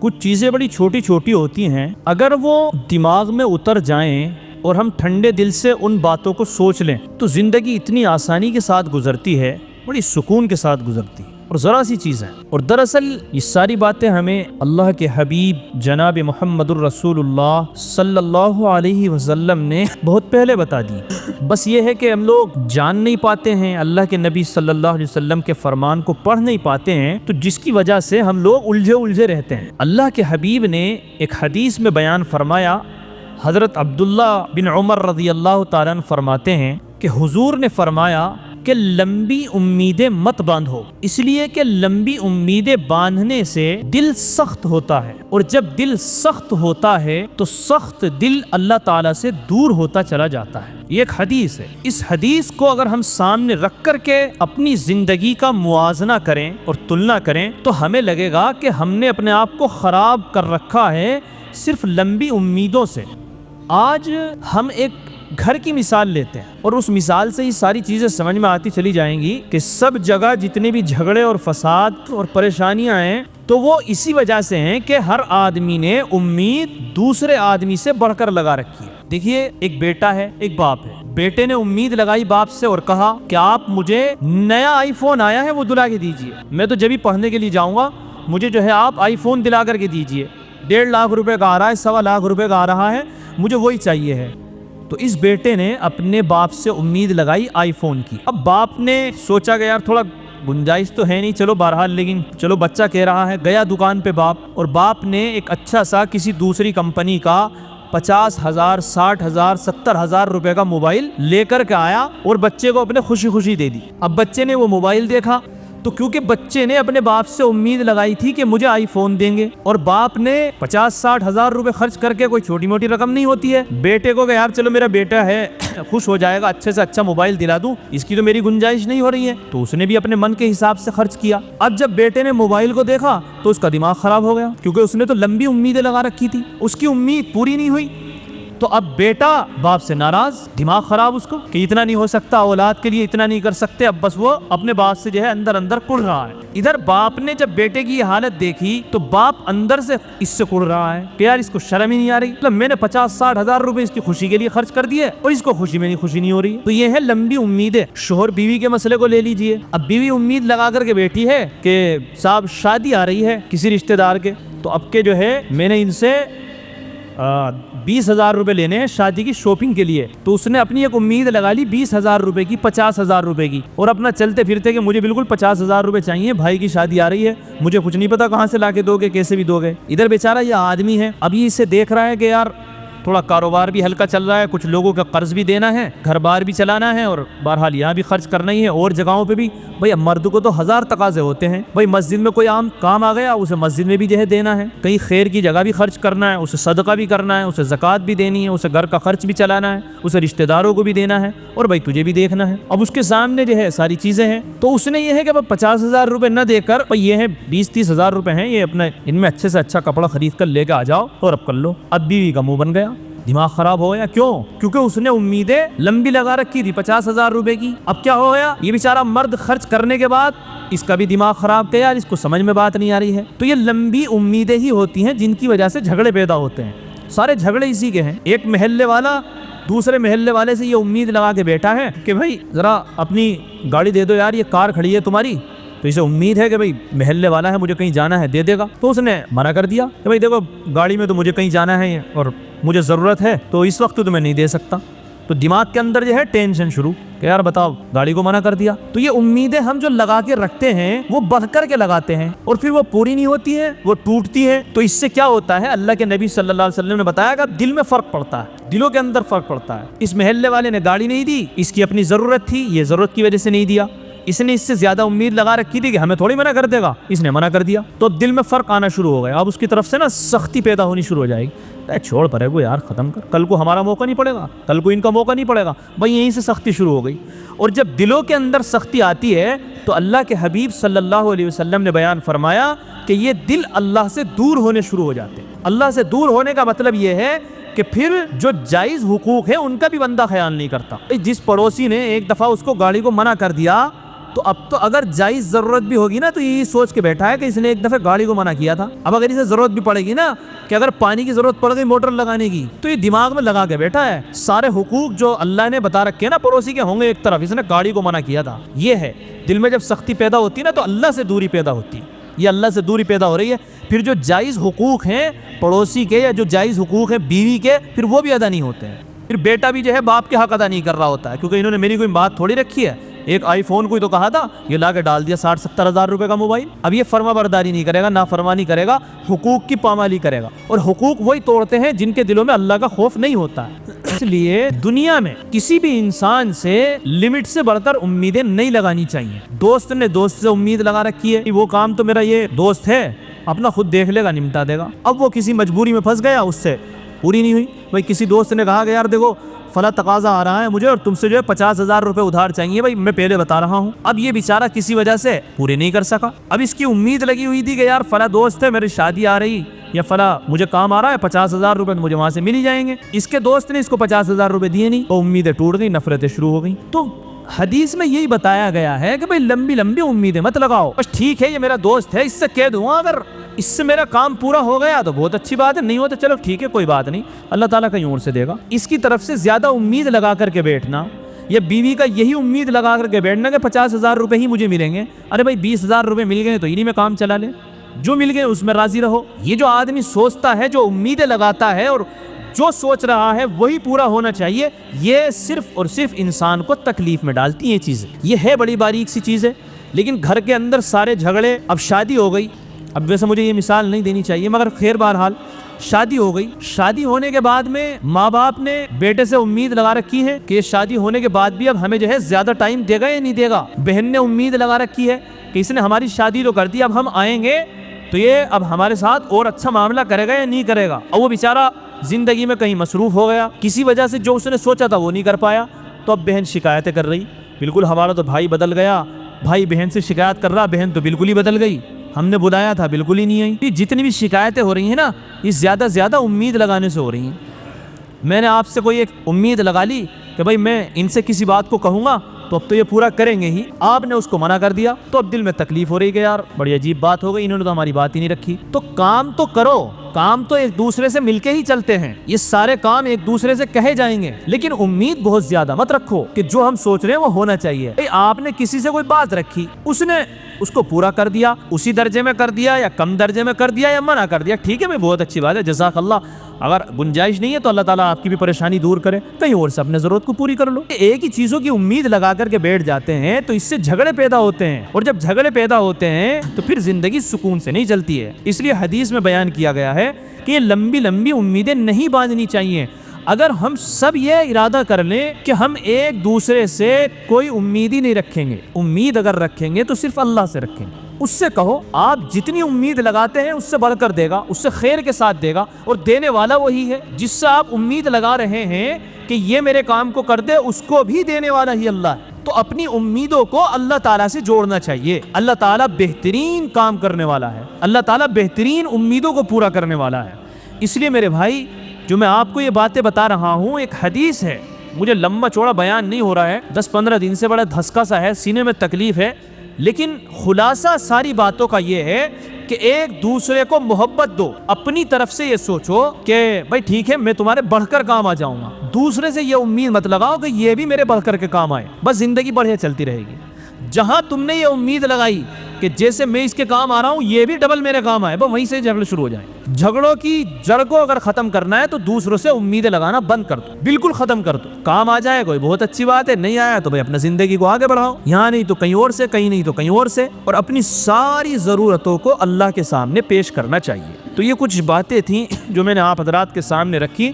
کچھ چیزیں بڑی چھوٹی چھوٹی ہوتی ہیں، اگر وہ دماغ میں اتر جائیں اور ہم ٹھنڈے دل سے ان باتوں کو سوچ لیں تو زندگی اتنی آسانی کے ساتھ گزرتی ہے، بڑی سکون کے ساتھ گزرتی ہے، اور ذرا سی چیز ہے۔ اور دراصل یہ ساری باتیں ہمیں اللہ کے حبیب جناب محمد الرسول اللہ صلی اللہ علیہ وسلم نے بہت پہلے بتا دی، بس یہ ہے کہ ہم لوگ جان نہیں پاتے ہیں، اللہ کے نبی صلی اللہ علیہ وسلم کے فرمان کو پڑھ نہیں پاتے ہیں، تو جس کی وجہ سے ہم لوگ الجھے رہتے ہیں۔ اللہ کے حبیب نے ایک حدیث میں بیان فرمایا، حضرت عبداللہ بن عمر رضی اللہ تعالیٰ عنہ فرماتے ہیں کہ حضور نے فرمایا کہ لمبی امیدیں مت باندھو، اس لیے کہ لمبی امیدیں باندھنے سے دل سخت ہوتا ہے، اور جب دل سخت ہوتا ہے تو سخت دل اللہ تعالیٰ سے دور ہوتا چلا جاتا ہے۔ یہ ایک حدیث ہے، اس حدیث کو اگر ہم سامنے رکھ کر کے اپنی زندگی کا موازنہ کریں اور تلنا کریں تو ہمیں لگے گا کہ ہم نے اپنے آپ کو خراب کر رکھا ہے صرف لمبی امیدوں سے۔ آج ہم ایک گھر کی مثال لیتے ہیں اور اس مثال سے ہی ساری چیزیں سمجھ میں آتی چلی جائیں گی کہ سب جگہ جتنے بھی جھگڑے اور فساد اور پریشانیاں ہیں تو وہ اسی وجہ سے ہیں کہ ہر آدمی نے امید دوسرے آدمی سے بڑھ کر لگا رکھی ہے۔ دیکھیے، ایک بیٹا ہے، ایک باپ ہے، بیٹے نے امید لگائی باپ سے اور کہا کہ آپ مجھے نیا آئی فون آیا ہے وہ دلا کے دیجئے، میں تو جب بھی پڑھنے کے لیے جاؤں گا مجھے جو ہے آپ آئی فون دلا کر کے دیجئے، 1.5 لاکھ روپے کا آ رہا ہے، 1.25 لاکھ روپے کا آ رہا ہے، مجھے وہی چاہیے ہے۔ تو اس بیٹے نے اپنے باپ سے امید لگائی آئی فون کی۔ اب باپ نے سوچا کہ یار تھوڑا گنجائش تو ہے نہیں، چلو بہرحال لیکن چلو بچہ کہہ رہا ہے، گیا دکان پہ باپ، اور باپ نے ایک اچھا سا کسی دوسری کمپنی کا 50,000 60,000 70,000 روپے کا موبائل لے کر کے آیا اور بچے کو اپنے خوشی خوشی دے دی۔ اب بچے نے وہ موبائل دیکھا تو کیونکہ بچے نے اپنے باپ سے امید لگائی تھی کہ مجھے آئی فون دیں گے، اور باپ نے 50-60 ہزار روپے خرچ کر کے، کوئی چھوٹی موٹی رقم نہیں ہوتی ہے، بیٹے کو کہ یار چلو میرا بیٹا ہے خوش ہو جائے گا، اچھے سے اچھا موبائل دلا دوں، اس کی تو میری گنجائش نہیں ہو رہی ہے، تو اس نے بھی اپنے من کے حساب سے خرچ کیا۔ اب جب بیٹے نے موبائل کو دیکھا تو اس کا دماغ خراب ہو گیا، کیونکہ اس نے تو لمبی امیدیں لگا رکھی تھی، اس کی امید پوری نہیں ہوئی۔ تو اب بیٹا باپ سے ناراض، دماغ خراب اس کو کہ اتنا نہیں ہو سکتا، اولاد کے لیے اتنا نہیں کر سکتے، اب بس وہ اپنے باپ سے جو ہے اندر اندر کڑ رہا ہے۔ ادھر باپ نے جب بیٹے کی یہ حالت دیکھی تو باپ اندر سے اس سے کڑ رہا ہے کہ یار اس کو شرم ہی نہیں آ رہی، مطلب میں نے 50-60 ہزار روپے اس کی خوشی کے لیے خرچ کر دیے اور اس کو خوشی میں خوشی نہیں ہو رہی ہے۔ تو یہ ہے لمبی امیدیں۔ شوہر بیوی کے مسئلے کو لے لیجئے، اب بیوی امید لگا کر کے بیٹھی ہے کہ صاحب شادی آ رہی ہے کسی رشتہ دار کے، تو اب کے جو ہے میں نے ان سے 20,000 روپے لینے ہیں شادی کی شاپنگ کے لیے، تو اس نے اپنی ایک امید لگا لی 20,000 روپے کی، 50,000 روپے کی، اور اپنا چلتے پھرتے کہ مجھے بالکل 50,000 روپے چاہیے، بھائی کی شادی آ رہی ہے، مجھے کچھ نہیں پتا کہاں سے لا کے دو گے، کیسے بھی دو گے۔ ادھر بیچارہ یہ آدمی ہے، ابھی اسے دیکھ رہا ہے کہ یار تھوڑا کاروبار بھی ہلکا چل رہا ہے، کچھ لوگوں کا قرض بھی دینا ہے، گھر بار بھی چلانا ہے، اور بہرحال یہاں بھی خرچ کرنا ہی ہے، اور جگہوں پہ بھی بھائی اب مرد کو تو 1000 تقاضے ہوتے ہیں، بھائی مسجد میں کوئی عام کام آ گیا اسے مسجد میں بھی جو ہے دینا ہے، کہیں خیر کی جگہ بھی خرچ کرنا ہے، اسے صدقہ بھی کرنا ہے، اسے زکوٰۃ بھی دینی ہے، اسے گھر کا خرچ بھی چلانا ہے، اسے رشتہ داروں کو بھی دینا ہے، اور بھائی تجھے بھی دیکھنا ہے۔ اب اس کے سامنے جو ہے ساری چیزیں ہیں، تو اس نے یہ ہے کہ 50,000 روپے نہ دے کر بھائی یہ ہے 20-30 ہزار روپے ہیں، یہ اپنے ان میں اچھے سے اچھا کپڑا خرید کر لے کے آ جاؤ اور اب کر لو۔ اب بیوی کا منہ بن گیا، دماغ خراب ہو گیا، کیوں؟ کیونکہ اس نے امیدیں لمبی لگا رکھی تھی 50,000 روپے کی۔ اب کیا ہو گیا، یہ بیچارہ مرد خرچ کرنے کے بعد اس کا بھی دماغ خراب کیا، یار اس کو سمجھ میں بات نہیں آ رہی ہے۔ تو یہ لمبی امیدیں ہی ہوتی ہیں جن کی وجہ سے جھگڑے پیدا ہوتے ہیں، سارے جھگڑے اسی کے ہیں۔ ایک محلے والا دوسرے محلے والے سے یہ امید لگا کے بیٹھا ہے کہ بھائی ذرا اپنی گاڑی دے دو یار، یہ کار کھڑی ہے تمہاری، تو اسے امید ہے کہ بھائی محلے والا ہے مجھے کہیں جانا ہے دے دے گا، تو اس نے منع کر دیا کہ بھائی دیکھو گاڑی میں تو مجھے کہیں جانا ہے اور مجھے ضرورت ہے، تو اس وقت تو میں نہیں دے سکتا۔ تو دماغ کے اندر جو ہے ٹینشن شروع کہ یار بتاؤ گاڑی کو منع کر دیا۔ تو یہ امیدیں ہم جو لگا کے رکھتے ہیں وہ بڑھ کر کے لگاتے ہیں اور پھر وہ پوری نہیں ہوتی ہے، وہ ٹوٹتی ہے۔ تو اس سے کیا ہوتا ہے، اللہ کے نبی صلی اللہ علیہ وسلم نے بتایا کہ دل میں فرق پڑتا ہے، دلوں کے اندر فرق پڑتا ہے۔ اس محلے والے نے گاڑی نہیں دی، اس کی اپنی ضرورت تھی، یہ ضرورت کی وجہ سے نہیں دیا، اس نے اس سے زیادہ امید لگا رکھی تھی کہ ہمیں تھوڑی منع کر دے گا، اس نے منع کر دیا، تو دل میں فرق آنا شروع ہو گیا۔ اب اس کی طرف سے نا سختی پیدا ہونی شروع ہو جائے گی، چھوڑ پرے کو یار ختم کر، کل کو ہمارا موقع نہیں پڑے گا، کل کو ان کا موقع نہیں پڑے گا، بھائی یہیں سے سختی شروع ہو گئی۔ اور جب دلوں کے اندر سختی آتی ہے تو اللہ کے حبیب صلی اللہ علیہ وسلم نے بیان فرمایا کہ یہ دل اللہ سے دور ہونے شروع ہو جاتے ہیں۔ اللہ سے دور ہونے کا مطلب یہ ہے کہ پھر جو جائز حقوق ہے ان کا بھی بندہ خیال نہیں کرتا۔ جس پڑوسی نے ایک دفعہ اس کو گاڑی کو منع کر دیا تو اب تو اگر جائز ضرورت بھی ہوگی نا تو یہ سوچ کے بیٹھا ہے کہ اس نے ایک دفعہ گاڑی کو منع کیا تھا، اب اگر اسے ضرورت بھی پڑے گی نا کہ اگر پانی کی ضرورت پڑ گئی موٹر لگانے کی، تو یہ دماغ میں لگا کے بیٹھا ہے سارے حقوق جو اللہ نے بتا رکھے ہیں نا پڑوسی کے ہوں گے ایک طرف، اس نے گاڑی کو منع کیا تھا۔ یہ ہے دل میں جب سختی پیدا ہوتی ہے نا تو اللہ سے دوری پیدا ہوتی ہے، یہ اللہ سے دوری پیدا ہو رہی ہے۔ پھر جو جائز حقوق ہیں پڑوسی کے یا جو جائز حقوق ہیں بیوی کے، پھر وہ بھی ادا نہیں ہوتے ہیں۔ پھر بیٹا بھی جو ہے باپ کے حق ادا نہیں کر رہا ہوتا ہے، کیونکہ انہوں نے میری کوئی بات تھوڑی رکھی ہے۔ ایک آئی فون کوئی تو کہا تھا، یہ لا کے ڈال دیا 60-70 ہزار روپے کا موبائل۔ اب یہ فرما برداری نہیں کرے گا، نافرمانی کرے گا، حقوق کی پامالی کرے گا، اور حقوق وہی توڑتے ہیں جن کے دلوں میں اللہ کا خوف نہیں ہوتا ہے۔ اس لیے دنیا میں کسی بھی انسان سے لمٹ سے بڑھ کر امیدیں نہیں لگانی چاہیے۔ دوست نے دوست سے امید لگا رکھی ہے، وہ کام تو میرا یہ دوست ہے اپنا خود دیکھ لے گا، نمٹا دے گا۔ اب وہ کسی مجبوری میں پھنس گیا، اس سے پوری نہیں ہوئی۔ بھائی کسی دوست نے کہا کہ یار دیکھو فلاں تقاضا آ رہا ہے مجھے اور تم سے جو ہے 50,000 روپے ادھار چاہیے، بھائی میں پہلے بتا رہا ہوں۔ اب یہ بیچارہ کسی وجہ سے پورے نہیں کر سکا۔ اب اس کی امید لگی ہوئی تھی کہ یار فلاں دوست ہے، میری شادی آ رہی یا فلاں مجھے کام آ رہا ہے، 50,000 روپے مجھے وہاں سے مل ہی جائیں گے۔ اس کے دوست نے اس کو 50,000 روپے دیے نہیں، تو امیدیں ٹوٹ گئی، نفرتیں شروع ہو گئی۔ تو حدیث میں یہی بتایا گیا ہے کہ بھائی لمبی لمبی امیدیں مت لگاؤ، بس ٹھیک ہے یہ میرا دوست ہے، اس سے کہہ دوں اگر اس سے میرا کام پورا ہو گیا تو بہت اچھی بات ہے، نہیں ہو تو چلو ٹھیک ہے کوئی بات نہیں، اللہ تعالیٰ کہیں اور سے دے گا۔ اس کی طرف سے زیادہ امید لگا کر کے بیٹھنا، یا بیوی کا یہی امید لگا کر کے بیٹھنا کہ 50,000 روپے ہی مجھے ملیں گے، ارے بھائی 20,000 روپے مل گئے تو انہی میں کام چلا لے، جو مل گئے اس میں راضی رہو۔ یہ جو آدمی سوچتا ہے، جو امیدیں لگاتا ہے اور جو سوچ رہا ہے وہی پورا ہونا چاہیے، یہ صرف اور صرف انسان کو تکلیف میں ڈالتی ہیں چیزیں۔ یہ ہے بڑی باریک سی چیز ہے، لیکن گھر کے اندر سارے جھگڑے، اب شادی ہو گئی، اب ویسے مجھے یہ مثال نہیں دینی چاہیے مگر خیر بہرحال شادی ہو گئی، شادی ہونے کے بعد میں ماں باپ نے بیٹے سے امید لگا رکھی ہے کہ شادی ہونے کے بعد بھی اب ہمیں جو ہے زیادہ ٹائم دے گا یا نہیں دے گا۔ بہن نے امید لگا رکھی ہے کہ اس نے ہماری شادی تو کر دی، اب ہم آئیں گے تو یہ اب ہمارے ساتھ اور اچھا معاملہ کرے گا یا نہیں کرے گا، اور وہ بیچارہ زندگی میں کہیں مصروف ہو گیا، کسی وجہ سے جو اس نے سوچا تھا وہ نہیں کر پایا، تو اب بہن شکایتیں کر رہی، بالکل ہمارا تو بھائی بدل گیا، بھائی بہن سے شکایت کر رہا، بہن تو بالکل ہی بدل گئی، ہم نے بلایا تھا بالکل ہی نہیں آئی۔ یہ جتنی بھی شکایتیں ہو رہی ہیں نا، یہ زیادہ امید لگانے سے ہو رہی ہیں۔ میں نے آپ سے کوئی ایک امید لگا لی کہ بھائی میں ان سے کسی بات کو کہوں گا تو اب تو یہ پورا کریں گے ہی، آپ نے اس کو منع کر دیا تو اب دل میں تکلیف ہو رہی کہ یار بڑی عجیب بات ہو گئی، انہوں نے تو ہماری بات ہی نہیں رکھی۔ تو کام تو کرو، کام تو ایک دوسرے سے مل کے ہی چلتے ہیں، یہ سارے کام ایک دوسرے سے کہے جائیں گے، لیکن امید بہت زیادہ مت رکھو کہ جو ہم سوچ رہے ہیں وہ ہونا چاہیے۔ آپ نے کسی سے کوئی بات رکھی، اس نے اس کو پورا کر دیا، اسی درجے میں کر دیا یا کم درجے میں کر دیا یا منع کر دیا، ٹھیک ہے میں بہت اچھی بات ہے، جزاک اللہ۔ اگر گنجائش نہیں ہے تو اللہ تعالیٰ آپ کی بھی پریشانی دور کرے، کہیں اور سے اپنے ضرورت کو پوری کر لو۔ ایک ہی چیزوں کی امید لگا کر کے بیٹھ جاتے ہیں تو اس سے جھگڑے پیدا ہوتے ہیں، اور جب جھگڑے پیدا ہوتے ہیں تو پھر زندگی سکون سے نہیں چلتی ہے۔ اس لیے حدیث میں بیان کیا گیا ہے کہ یہ لمبی لمبی امیدیں نہیں باندھنی چاہیے۔ اگر ہم سب یہ ارادہ کر لیں کہ ہم ایک دوسرے سے کوئی امید ہی نہیں رکھیں گے، امید اگر رکھیں گے تو صرف اللہ سے رکھیں گے، اس سے کہو آپ جتنی امید لگاتے ہیں اس سے بڑھ کر دے گا، اس سے خیر کے ساتھ دے گا، اور دینے والا وہی ہے۔ جس سے آپ امید لگا رہے ہیں کہ یہ میرے کام کو کر دے، اس کو بھی دینے والا ہی اللہ ہے۔ تو اپنی امیدوں کو اللہ تعالیٰ سے جوڑنا چاہیے، اللہ تعالیٰ بہترین کام کرنے والا ہے، اللہ تعالیٰ بہترین امیدوں کو پورا کرنے والا ہے۔ اس لیے میرے بھائی جو میں آپ کو یہ باتیں بتا رہا ہوں، ایک حدیث ہے، مجھے لمبا چوڑا بیان نہیں ہو رہا ہے، 10-15 دن سے بڑا دھسکا سا ہے، سینے میں تکلیف ہے، لیکن خلاصہ ساری باتوں کا یہ ہے کہ ایک دوسرے کو محبت دو، اپنی طرف سے یہ سوچو کہ بھائی ٹھیک ہے میں تمہارے بڑھ کر کام آ جاؤں گا، دوسرے سے یہ امید مت لگاؤ کہ یہ بھی میرے بڑھ کر کے کام آئے، بس زندگی بڑھے چلتی رہے گی۔ جہاں تم نے یہ امید لگائی کہ جیسے میں اس کے کام آ رہا ہوں یہ بھی ڈبل میرے کام آئے، بس وہیں سے جھگڑے شروع ہو جائیں۔ جھگڑوں کی جڑ کو اگر ختم کرنا ہے تو دوسروں سے امیدیں لگانا بند کر دو، بالکل ختم کر دو۔ کام آ جائے کوئی بہت اچھی بات ہے، نہیں آیا تو بھائی اپنا زندگی کو آگے بڑھاؤ، یہاں نہیں تو کہیں اور سے، کہیں نہیں تو کہیں اور سے، اور اپنی ساری ضرورتوں کو اللہ کے سامنے پیش کرنا چاہیے۔ تو یہ کچھ باتیں تھیں جو میں نے آپ حضرات کے سامنے رکھی،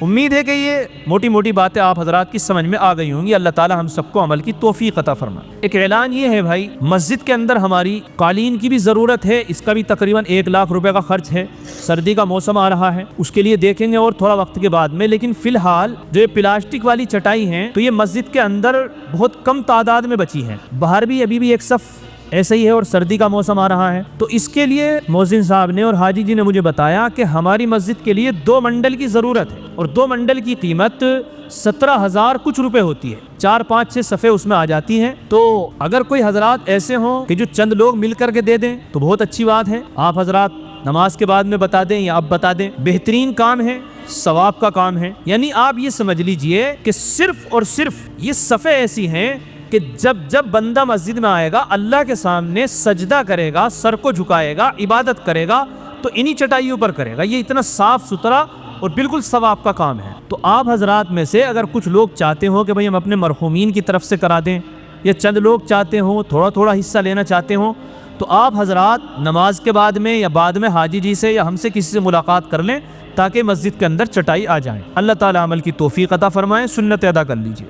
امید ہے کہ یہ موٹی موٹی باتیں آپ حضرات کی سمجھ میں آ گئی ہوں گی۔ اللہ تعالی ہم سب کو عمل کی توفیق عطا فرمائے۔ ایک اعلان یہ ہے بھائی، مسجد کے اندر ہماری قالین کی بھی ضرورت ہے، اس کا بھی تقریباً 1 لاکھ روپے کا خرچ ہے، سردی کا موسم آ رہا ہے، اس کے لیے دیکھیں گے اور تھوڑا وقت کے بعد میں، لیکن فی الحال جو یہ پلاسٹک والی چٹائی ہیں تو یہ مسجد کے اندر بہت کم تعداد میں بچی ہیں، باہر بھی ابھی بھی ایک صف ایسا ہی ہے اور سردی کا موسم آ رہا ہے، تو اس کے لیے مؤذن صاحب نے اور حاجی جی نے مجھے بتایا کہ ہماری مسجد کے لیے 2 منڈل کی ضرورت ہے، اور 2 منڈل کی قیمت 17,000 کچھ روپے ہوتی ہے، 4-5-6 صفحے اس میں آ جاتی ہیں۔ تو اگر کوئی حضرات ایسے ہوں کہ جو چند لوگ مل کر کے دے دیں تو بہت اچھی بات ہے، آپ حضرات نماز کے بعد میں بتا دیں یا آپ بتا دیں، بہترین کام ہے، ثواب کا کام ہے۔ یعنی آپ یہ سمجھ لیجئے کہ صرف اور صرف یہ صفحے ایسی ہیں کہ جب بندہ مسجد میں آئے گا، اللہ کے سامنے سجدہ کرے گا، سر کو جھکائے گا، عبادت کرے گا تو انہی چٹائیوں پر کرے گا۔ یہ اتنا صاف ستھرا اور بالکل ثواب کا کام ہے۔ تو آپ حضرات میں سے اگر کچھ لوگ چاہتے ہوں کہ بھئی ہم اپنے مرحومین کی طرف سے کرا دیں، یا چند لوگ چاہتے ہوں تھوڑا تھوڑا حصہ لینا چاہتے ہوں، تو آپ حضرات نماز کے بعد میں یا بعد میں حاجی جی سے یا ہم سے کسی سے ملاقات کر لیں تاکہ مسجد کے اندر چٹائی آ جائیں۔ اللہ تعالیٰ عمل کی توفیق عطا فرمائے، سنت ادا کر لیجئے۔